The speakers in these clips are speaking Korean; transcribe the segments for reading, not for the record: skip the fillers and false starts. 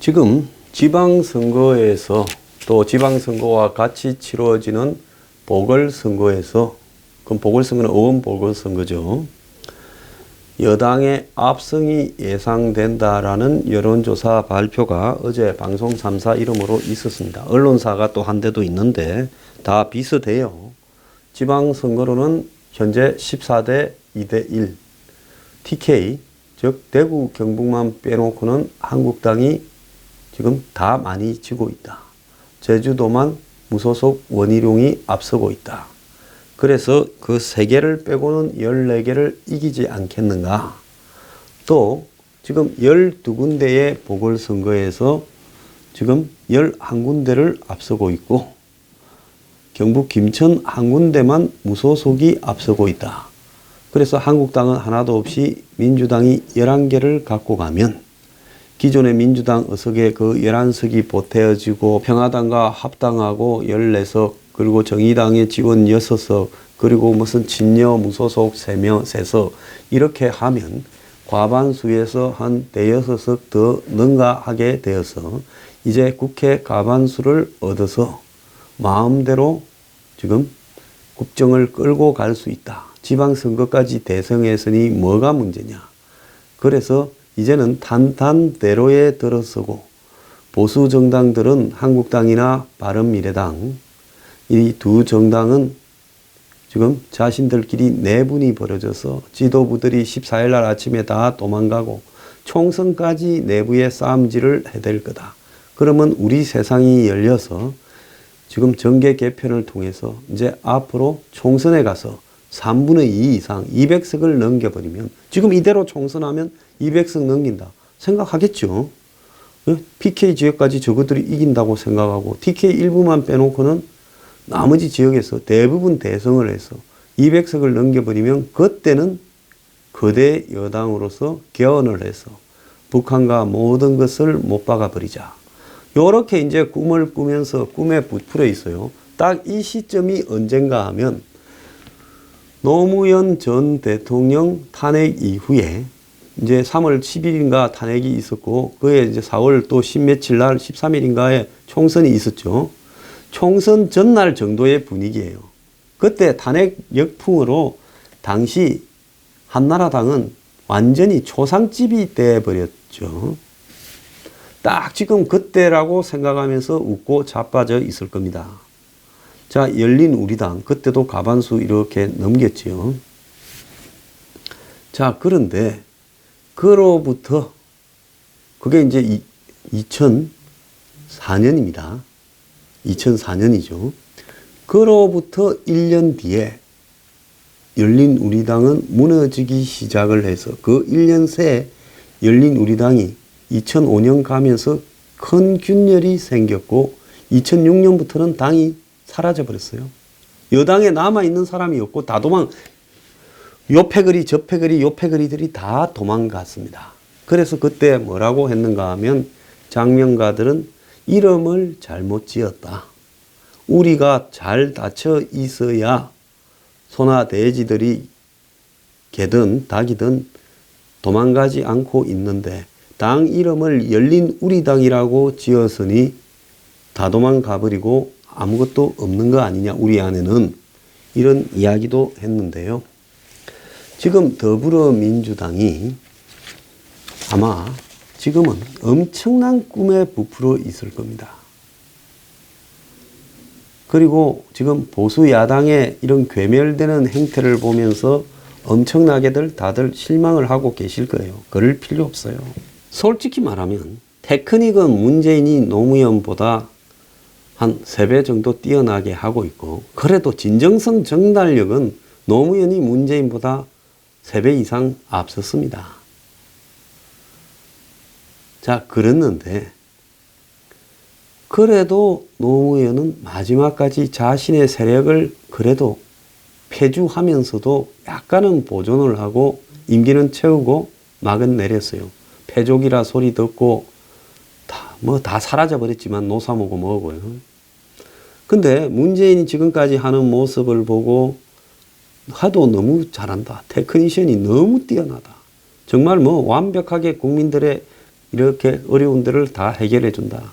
지금 지방선거에서 또 지방선거와 같이 치러지는 보궐선거에서, 그럼 보궐선거는 어원보궐선거죠. 여당의 압승이 예상된다라는 여론조사 발표가 어제 방송 3사 이름으로 있었습니다. 언론사가 또 한 대도 있는데 다 비슷해요. 지방선거로는 현재 14대 2대 1, TK, 즉 대구 경북만 빼놓고는 한국당이 지금 다 많이 지고 있다. 제주도만 무소속 원희룡이 앞서고 있다. 그래서 그 3개를 빼고는 14개를 이기지 않겠는가. 또 지금 12군데의 보궐선거에서 지금 11군데를 앞서고 있고 경북 김천 한 군데만 무소속이 앞서고 있다. 그래서 한국당은 하나도 없이 민주당이 11개를 갖고 가면 기존의 민주당 의석에 그 11석이 보태어지고 평화당과 합당하고 14석, 그리고 정의당의 지원 6석, 그리고 무슨 친여 무소속 3석 이렇게 하면 과반수에서 한 대여섯 더 능가하게 되어서 이제 국회 과반수를 얻어서 마음대로 지금 국정을 끌고 갈 수 있다. 지방선거까지 대성했으니 뭐가 문제냐. 그래서 이제는 탄탄대로에 들어서고 보수 정당들은 한국당이나 바른미래당 이 두 정당은 지금 자신들끼리 내분이 벌어져서 지도부들이 14일 날 아침에 다 도망가고 총선까지 내부의 싸움질을 해댈 거다. 그러면 우리 세상이 열려서 지금 정계 개편을 통해서 이제 앞으로 총선에 가서 3분의 2 이상 200석을 넘겨버리면 지금 이대로 총선하면 200석 넘긴다 생각하겠죠. PK 지역까지 저것들이 이긴다고 생각하고 TK 일부만 빼놓고는 나머지 지역에서 대부분 대성을 해서 200석을 넘겨버리면 그때는 거대 여당으로서 개헌을 해서 북한과 모든 것을 못 박아버리자. 요렇게 이제 꿈을 꾸면서 꿈에 부풀어 있어요. 딱 이 시점이 언젠가 하면 노무현 전 대통령 탄핵 이후에 이제 3월 10일인가 탄핵이 있었고 그해 이제 4월 또 10며칠 날 13일인가에 총선이 있었죠. 총선 전날 정도의 분위기예요. 그때 탄핵 역풍으로 당시 한나라당은 완전히 초상집이 돼버렸죠. 딱 지금 그때라고 생각하면서 웃고 자빠져 있을 겁니다. 자, 열린우리당 그때도 과반수 이렇게 넘겼지요. 자, 그런데 그로부터 그게 이제 2004년입니다. 2004년이죠. 그로부터 1년 뒤에 열린우리당은 무너지기 시작을 해서 그 1년 새에 열린우리당이 2005년 가면서 큰 균열이 생겼고 2006년부터는 당이 사라져버렸어요. 여당에 남아있는 사람이 없고 다 요 패거리 저 패거리 요 패거리들이 다 도망갔습니다. 그래서 그때 뭐라고 했는가 하면 장명가들은 이름을 잘못 지었다. 우리가 잘 닫혀 있어야 소나 돼지들이 개든 닭이든 도망가지 않고 있는데 당 이름을 열린우리당이라고 지었으니 다 도망가버리고 아무것도 없는 거 아니냐 우리 안에는, 이런 이야기도 했는데요. 지금 더불어민주당이 아마 지금은 엄청난 꿈에 부풀어 있을 겁니다. 그리고 지금 보수 야당의 이런 괴멸되는 행태를 보면서 엄청나게들 다들 실망을 하고 계실 거예요. 그럴 필요 없어요. 솔직히 말하면 테크닉은 문재인이 노무현보다 한 3배 정도 뛰어나게 하고 있고 그래도 진정성 정달력은 노무현이 문재인보다 3배 이상 앞섰습니다. 자, 그랬는데 그래도 노무현은 마지막까지 자신의 세력을 그래도 폐주하면서도 약간은 보존을 하고 임기는 채우고 막은 내렸어요. 패족이라 소리 듣고 다 사라져 버렸지만 노사모고 뭐고요. 근데 문재인이 지금까지 하는 모습을 보고 하도 너무 잘한다. 테크니션이 너무 뛰어나다. 정말 완벽하게 국민들의 이렇게 어려운 데를 다 해결해 준다.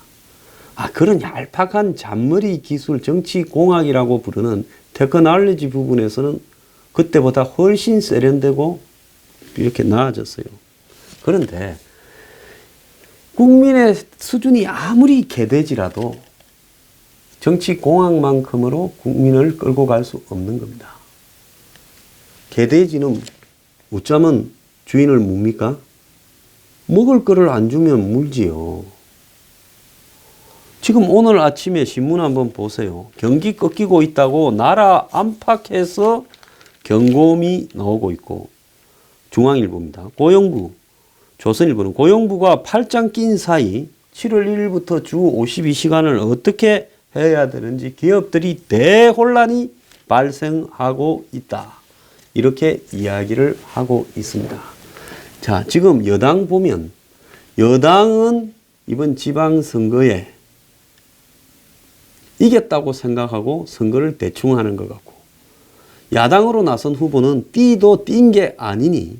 그런 얄팍한 잔머리 기술, 정치공학이라고 부르는 테크놀로지 부분에서는 그때보다 훨씬 세련되고 이렇게 나아졌어요. 그런데 국민의 수준이 아무리 개돼지라도 정치공학만큼으로 국민을 끌고 갈 수 없는 겁니다. 개돼지는 어쩌면 주인을 묵니까? 먹을 거를 안 주면 물지요. 지금 오늘 아침에 신문 한번 보세요. 경기 꺾이고 있다고 나라 안팎에서 경고음이 나오고 있고, 중앙일보입니다. 고용부, 조선일보는 고용부가 팔짱 낀 사이 7월 1일부터 주 52시간을 어떻게 해야 되는지 기업들이 대혼란이 발생하고 있다. 이렇게 이야기를 하고 있습니다. 자, 지금 여당 보면 여당은 이번 지방선거에 이겼다고 생각하고 선거를 대충 하는 것 같고, 야당으로 나선 후보는 띠도 띈 게 아니니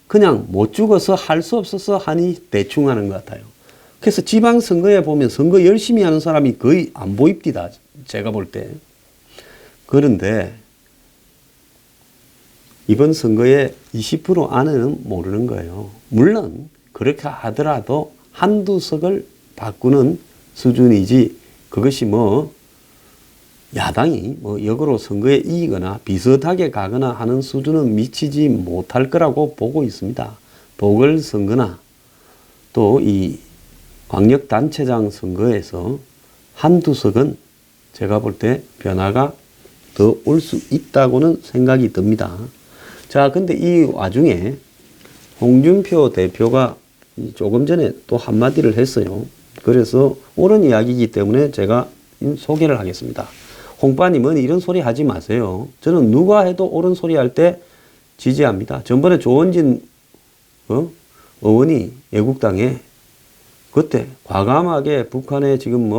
그냥 못 죽어서 할 수 없어서 하니 대충 하는 것 같아요. 그래서 지방선거에 보면 선거 열심히 하는 사람이 거의 안 보입니다. 제가 볼 때. 그런데 이번 선거에 20% 안에는 모르는 거예요. 물론 그렇게 하더라도 한두 석을 바꾸는 수준이지, 그것이 야당이 역으로 선거에 이기거나 비슷하게 가거나 하는 수준은 미치지 못할 거라고 보고 있습니다. 보궐선거나 또 이 광역단체장 선거에서 한두 석은 제가 볼 때 변화가 더 올 수 있다고는 생각이 듭니다. 자, 근데 이 와중에 홍준표 대표가 조금 전에 또 한마디를 했어요. 그래서 옳은 이야기이기 때문에 제가 소개를 하겠습니다. 홍빠님은 이런 소리 하지 마세요. 저는 누가 해도 옳은 소리 할 때 지지합니다. 전번에 조원진 의원이 애국당에 그때 과감하게 북한에 지금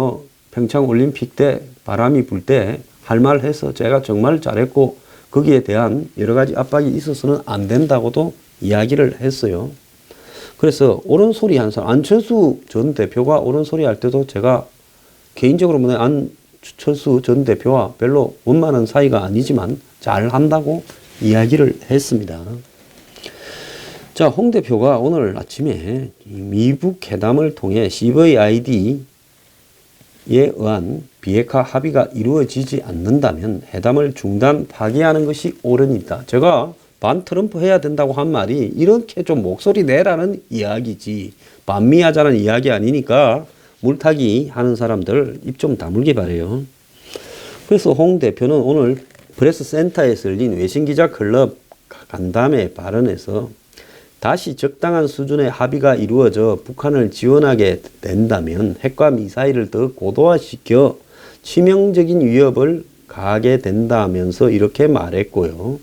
평창 올림픽 때 바람이 불 때 할 말 해서 제가 정말 잘했고, 거기에 대한 여러 가지 압박이 있어서는 안 된다고도 이야기를 했어요. 그래서 옳은 소리 한 사람, 안철수 전 대표가 옳은 소리 할 때도 제가 개인적으로 안철수 전 대표와 별로 원만한 사이가 아니지만 잘 한다고 이야기를 했습니다. 자, 홍 대표가 오늘 아침에 미북 회담을 통해 CVID에 의한 비핵화 합의가 이루어지지 않는다면 회담을 중단 파기하는 것이 옳으니까. 제가 반 트럼프 해야 된다고 한 말이 이렇게 좀 목소리 내라는 이야기지, 반미하자는 이야기 아니니까 물타기 하는 사람들 입 좀 다물게 바래요. 그래서 홍 대표는 오늘 프레스센터에서 열린 외신기자 클럽 간담회 발언에서 다시 적당한 수준의 합의가 이루어져 북한을 지원하게 된다면 핵과 미사일을 더 고도화시켜 치명적인 위협을 가하게 된다면서 이렇게 말했고요.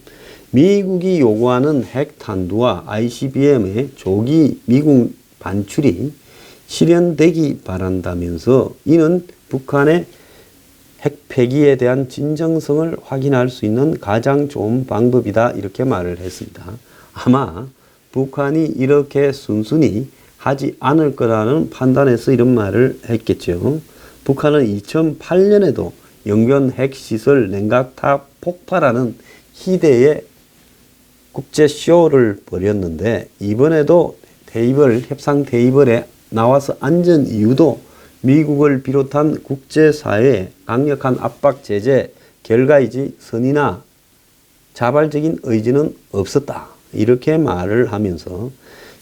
미국이 요구하는 핵탄두와 ICBM의 조기 미국 반출이 실현되기 바란다면서 이는 북한의 핵 폐기에 대한 진정성을 확인할 수 있는 가장 좋은 방법이다, 이렇게 말을 했습니다. 아마 북한이 이렇게 순순히 하지 않을 거라는 판단에서 이런 말을 했겠죠. 북한은 2008년에도 영변 핵시설 냉각탑 폭발하는 희대의 국제쇼를 벌였는데, 이번에도 협상 테이블에 나와서 앉은 이유도 미국을 비롯한 국제사회의 강력한 압박 제재 결과이지 선의나 자발적인 의지는 없었다, 이렇게 말을 하면서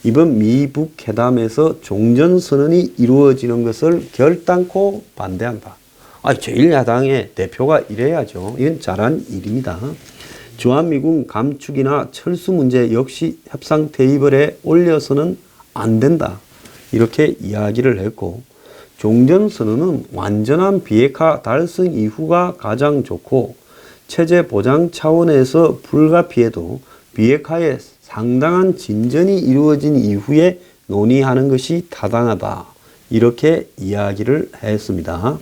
이번 미북 회담에서 종전선언이 이루어지는 것을 결단코 반대한다. 제1야당의 대표가 이래야죠. 이건 잘한 일입니다. 주한미군 감축이나 철수 문제 역시 협상 테이블에 올려서는 안 된다, 이렇게 이야기를 했고, 종전선언은 완전한 비핵화 달성 이후가 가장 좋고 체제 보장 차원에서 불가피해도 비핵화에 상당한 진전이 이루어진 이후에 논의하는 것이 타당하다, 이렇게 이야기를 했습니다.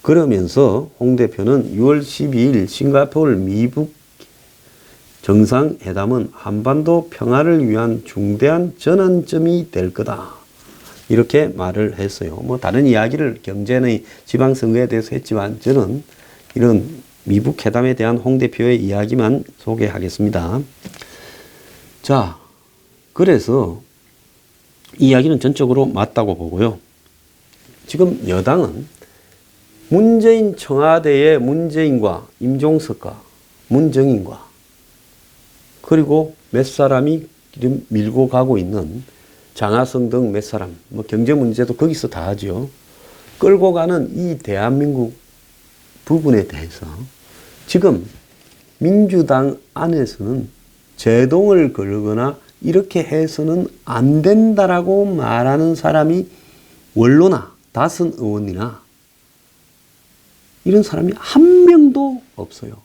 그러면서 홍 대표는 6월 12일 싱가포르 미북 정상회담은 한반도 평화를 위한 중대한 전환점이 될 거다, 이렇게 말을 했어요. 뭐 다른 이야기를 경제의 지방선거에 대해서 했지만 저는 이런 미북 회담에 대한 홍 대표의 이야기만 소개하겠습니다. 자, 그래서 이 이야기는 전적으로 맞다고 보고요. 지금 여당은 문재인 청와대의 문재인과 임종석과 문정인과 그리고 몇 사람이 밀고 가고 있는 장하성 등 몇 사람, 뭐 경제 문제도 거기서 다 하죠. 끌고 가는 이 대한민국 부분에 대해서 지금 민주당 안에서는 제동을 걸거나 이렇게 해서는 안 된다라고 말하는 사람이 원로나 다선 의원이나 이런 사람이 한 명도 없어요.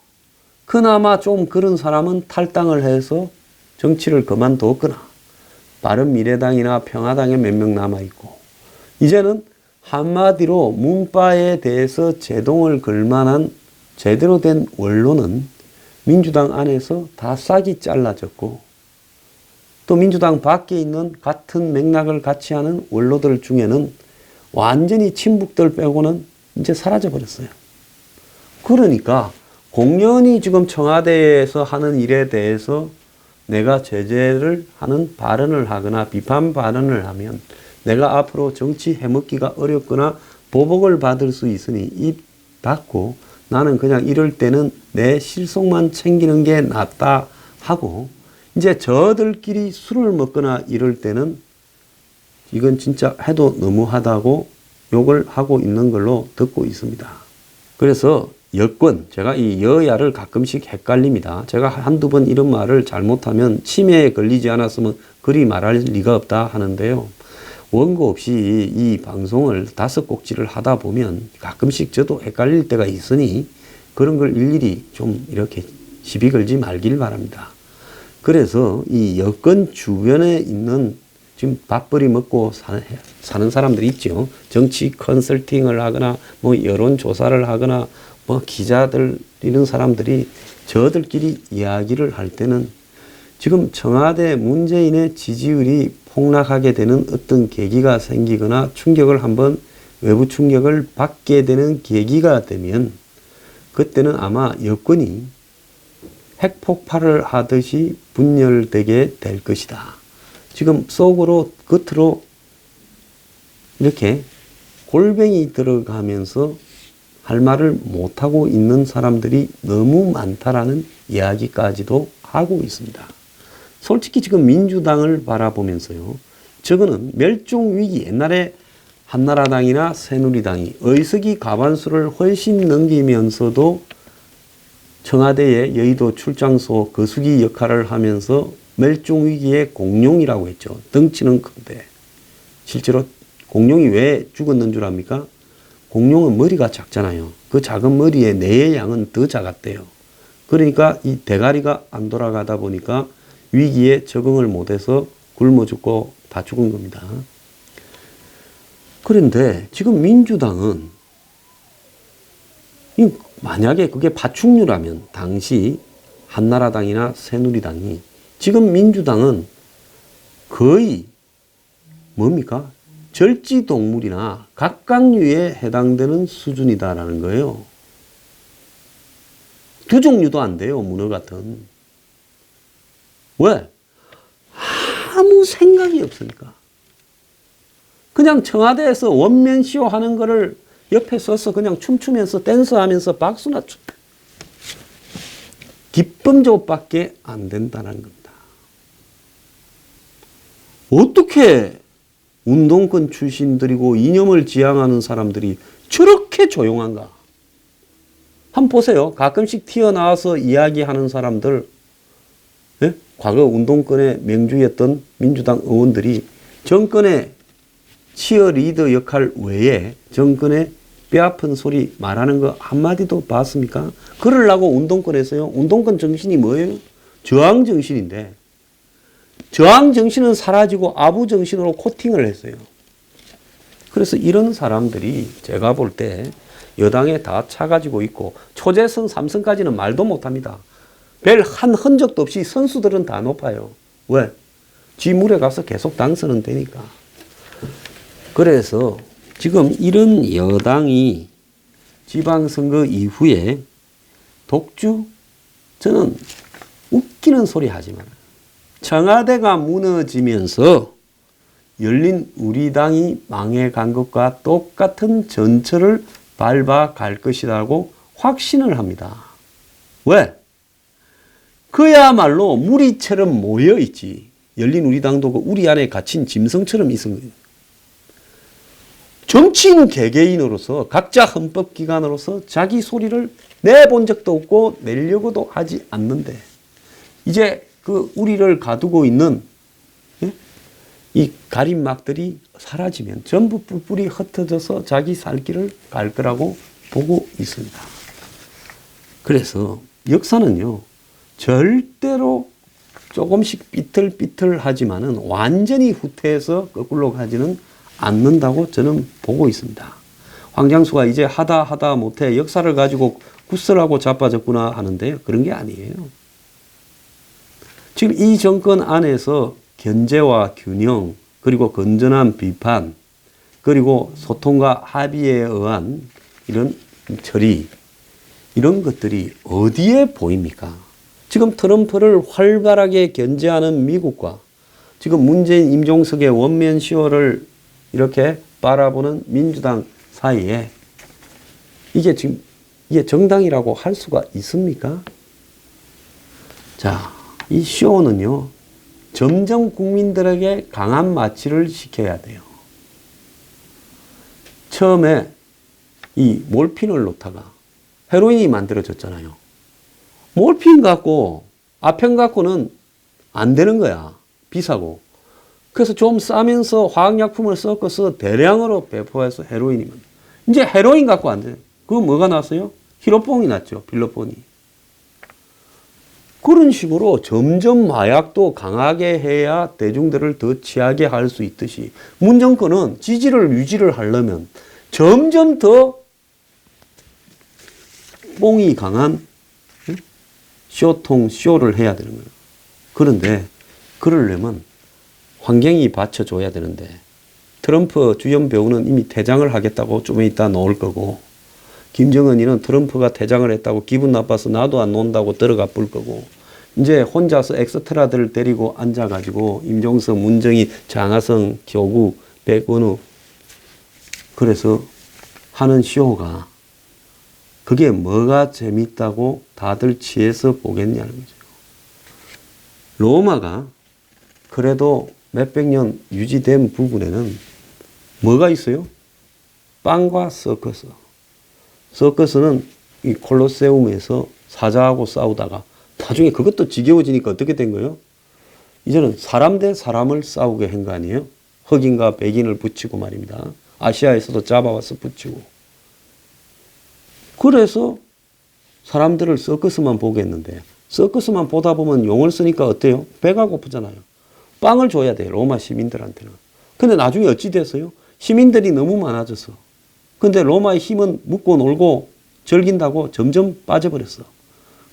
그나마 좀 그런 사람은 탈당을 해서 정치를 그만뒀거나 바른미래당이나 평화당에 몇 명 남아있고 이제는 한마디로 문바에 대해서 제동을 걸 만한 제대로 된 원로는 민주당 안에서 다 싹이 잘라졌고 또 민주당 밖에 있는 같은 맥락을 같이 하는 원로들 중에는 완전히 친북들 빼고는 이제 사라져 버렸어요. 그러니까 공연히 지금 청와대에서 하는 일에 대해서 내가 제재를 하는 발언을 하거나 비판 발언을 하면 내가 앞으로 정치 해먹기가 어렵거나 보복을 받을 수 있으니 입 닫고 나는 그냥 이럴 때는 내 실속만 챙기는 게 낫다 하고 이제 저들끼리 술을 먹거나 이럴 때는 이건 진짜 해도 너무하다고 욕을 하고 있는 걸로 듣고 있습니다. 그래서 여권, 제가 이 여야를 가끔씩 헷갈립니다. 제가 한두 번 이런 말을 잘못하면 침해에 걸리지 않았으면 그리 말할 리가 없다 하는데요. 원고 없이 이 방송을 5곡지를 하다 보면 가끔씩 저도 헷갈릴 때가 있으니 그런 걸 일일이 좀 이렇게 시비 걸지 말길 바랍니다. 그래서 이 여권 주변에 있는 지금 밥벌이 먹고 사는 사람들이 있죠. 정치 컨설팅을 하거나 뭐 여론조사를 하거나 뭐 기자들 이런 사람들이 저들끼리 이야기를 할 때는 지금 청와대 문재인의 지지율이 폭락하게 되는 어떤 계기가 생기거나 충격을 한번 외부 충격을 받게 되는 계기가 되면 그때는 아마 여권이 핵폭발을 하듯이 분열되게 될 것이다. 지금 속으로 겉으로 이렇게 골뱅이 들어가면서 할 말을 못하고 있는 사람들이 너무 많다라는 이야기까지도 하고 있습니다. 솔직히 지금 민주당을 바라보면서요. 저거는 멸종위기 옛날에 한나라당이나 새누리당이 의석이 과반수를 훨씬 넘기면서도 청와대의 여의도 출장소 거수기 역할을 하면서 멸종위기의 공룡이라고 했죠. 덩치는 큰데 실제로 공룡이 왜 죽었는 줄 압니까? 공룡은 머리가 작잖아요. 그 작은 머리에 뇌의 양은 더 작았대요. 그러니까 이 대가리가 안 돌아가다 보니까 위기에 적응을 못해서 굶어 죽고 다 죽은 겁니다. 그런데 지금 민주당은 만약에 그게 파충류라면 당시 한나라당이나 새누리당이 지금 민주당은 거의 뭡니까? 절지동물이나 각각류에 해당되는 수준이다라는 거예요. 두 종류도 안 돼요. 문어 같은. 왜? 아무 생각이 없으니까. 그냥 청와대에서 원맨쇼 하는 거를 옆에 서서 그냥 춤추면서 댄스하면서 박수나 기쁨 조업밖에 안 된다는 겁니다. 어떻게 운동권 출신들이고 이념을 지향하는 사람들이 저렇게 조용한가? 한번 보세요. 가끔씩 튀어나와서 이야기하는 사람들, 예? 과거 운동권의 명주였던 민주당 의원들이 정권의 치어리더 역할 외에 정권의 뼈아픈 소리 말하는 거 한마디도 봤습니까? 그러려고 운동권에서요. 운동권 정신이 뭐예요? 저항 정신인데 저항 정신은 사라지고 아부 정신으로 코팅을 했어요. 그래서 이런 사람들이 제가 볼 때 여당에 다 차가지고 있고 초재선 3선까지는 말도 못합니다. 별 한 흔적도 없이 선수들은 다 높아요. 왜? 지 물에 가서 계속 당선은 되니까. 그래서 지금 이런 여당이 지방선거 이후에 독주? 저는 웃기는 소리 하지 마라. 청와대가 무너지면서 열린 우리당이 망해간 것과 똑같은 전철을 밟아갈 것이라고 확신을 합니다. 왜? 그야말로 무리처럼 모여있지. 열린 우리당도 그 우리 안에 갇힌 짐승처럼 있은 거예요. 정치인 개개인으로서 각자 헌법기관으로서 자기 소리를 내본 적도 없고 내려고도 하지 않는데 이제 그 우리를 가두고 있는 이 가림막들이 사라지면 전부 뿔뿔이 흩어져서 자기 살 길을 갈 거라고 보고 있습니다. 그래서 역사는요, 절대로 조금씩 삐뚤삐뚤하지만은 완전히 후퇴해서 거꾸로 가지는 않는다고 저는 보고 있습니다. 황장수가 이제 하다 못해 역사를 가지고 굳설하고 자빠졌구나 하는데요. 그런 게 아니에요. 지금 이 정권 안에서 견제와 균형, 그리고 건전한 비판, 그리고 소통과 합의에 의한 이런 처리, 이런 것들이 어디에 보입니까? 지금 트럼프를 활발하게 견제하는 미국과 지금 문재인, 임종석의 원맨 쇼를 이렇게 바라보는 민주당 사이에 이게 지금 이게 정당이라고 할 수가 있습니까? 자, 이 쇼는요, 점점 국민들에게 강한 마취를 시켜야 돼요. 처음에 이 몰핀을 놓다가 헤로인이 만들어졌잖아요. 몰핀 갖고, 아펜 갖고는 안 되는 거야. 비싸고. 그래서 좀 싸면서 화학약품을 섞어서 대량으로 배포해서 헤로인이면. 이제 헤로인 갖고 안 돼. 그거 뭐가 났어요? 히로뽕이 났죠. 빌로폰이. 그런 식으로 점점 마약도 강하게 해야 대중들을 더 취하게 할 수 있듯이 문 정권은 지지를 유지를 하려면 점점 더 뽕이 강한 쇼를 해야 되는 거예요. 그런데 그러려면 환경이 받쳐줘야 되는데 트럼프 주연 배우는 이미 퇴장을 하겠다고 좀 이따 놓을 거고 김정은이는 트럼프가 퇴장을 했다고 기분 나빠서 나도 안 논다고 들어가 볼 거고 이제 혼자서 엑스트라들을 데리고 앉아가지고 임종석, 문정희, 장하성, 교구, 백원우 그래서 하는 쇼가 그게 뭐가 재밌다고 다들 취해서 보겠냐는 거죠. 로마가 그래도 몇백 년 유지된 부분에는 뭐가 있어요? 빵과 서커스. 서커스는 이 콜로세움에서 사자하고 싸우다가 나중에 그것도 지겨워지니까 어떻게 된 거예요? 이제는 사람 대 사람을 싸우게 한 거 아니에요? 흑인과 백인을 붙이고 말입니다. 아시아에서도 잡아와서 붙이고. 그래서 사람들을 서커스만 보게 했는데 서커스만 보다 보면 용을 쓰니까 어때요? 배가 고프잖아요. 빵을 줘야 돼요. 로마 시민들한테는. 근데 나중에 어찌 됐어요? 시민들이 너무 많아져서. 근데 로마의 힘은 묻고 놀고 즐긴다고 점점 빠져버렸어.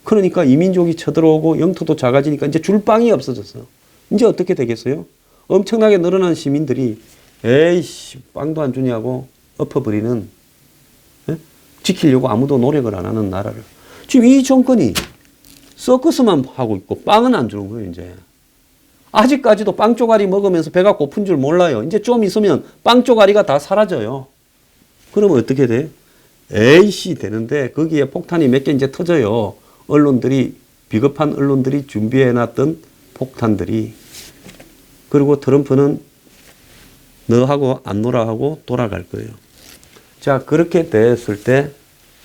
그러니까 이민족이 쳐들어오고 영토도 작아지니까 이제 줄 빵이 없어졌어. 이제 어떻게 되겠어요? 엄청나게 늘어난 시민들이 에이씨 빵도 안 주냐고 엎어버리는 예? 지키려고 아무도 노력을 안 하는 나라를. 지금 이 정권이 서커스만 하고 있고 빵은 안 주는 거예요. 이제. 아직까지도 빵 쪼가리 먹으면서 배가 고픈 줄 몰라요. 이제 좀 있으면 빵 쪼가리가 다 사라져요. 그러면 어떻게 돼? 에이씨 되는데 거기에 폭탄이 몇 개 이제 터져요. 언론들이 비겁한 언론들이 준비해놨던 폭탄들이. 그리고 트럼프는 너하고 안 놀아 하고 돌아갈 거예요. 자, 그렇게 됐을 때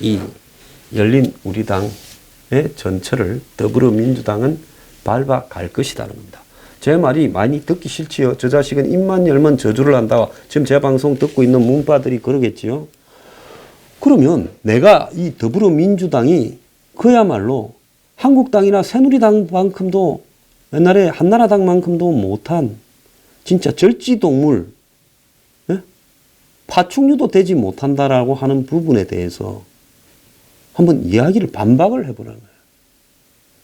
이 열린 우리당의 전철을 더불어민주당은 밟아갈 것이라는 겁니다. 제 말이 많이 듣기 싫지요. 저 자식은 입만 열면 저주를 한다. 지금 제 방송 듣고 있는 문파들이 그러겠지요. 그러면 내가 이 더불어민주당이 그야말로 한국당이나 새누리당만큼도 옛날에 한나라당만큼도 못한 진짜 절지동물, 예? 파충류도 되지 못한다라고 하는 부분에 대해서 한번 이야기를 반박을 해보라는 거예요.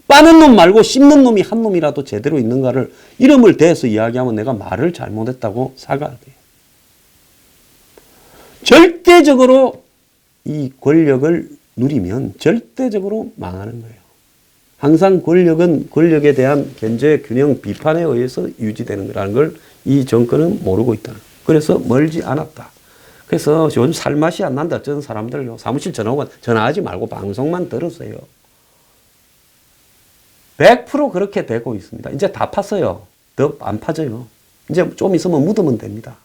빠는 놈 말고 씹는 놈이 한 놈이라도 제대로 있는가를 이름을 대서 이야기하면 내가 말을 잘못했다고 사과해야 돼요. 절대적으로 이 권력을 누리면 절대적으로 망하는 거예요. 항상 권력은 권력에 대한 견제, 균형, 비판에 의해서 유지되는 거라는 걸 이 정권은 모르고 있다. 그래서 멀지 않았다. 그래서 요즘 살맛이 안 난다. 저런 사람들 사무실 전화 오면 전화하지 말고 방송만 들으세요. 100% 그렇게 되고 있습니다. 이제 다 팠어요. 더 안 파져요. 이제 좀 있으면 묻으면 됩니다.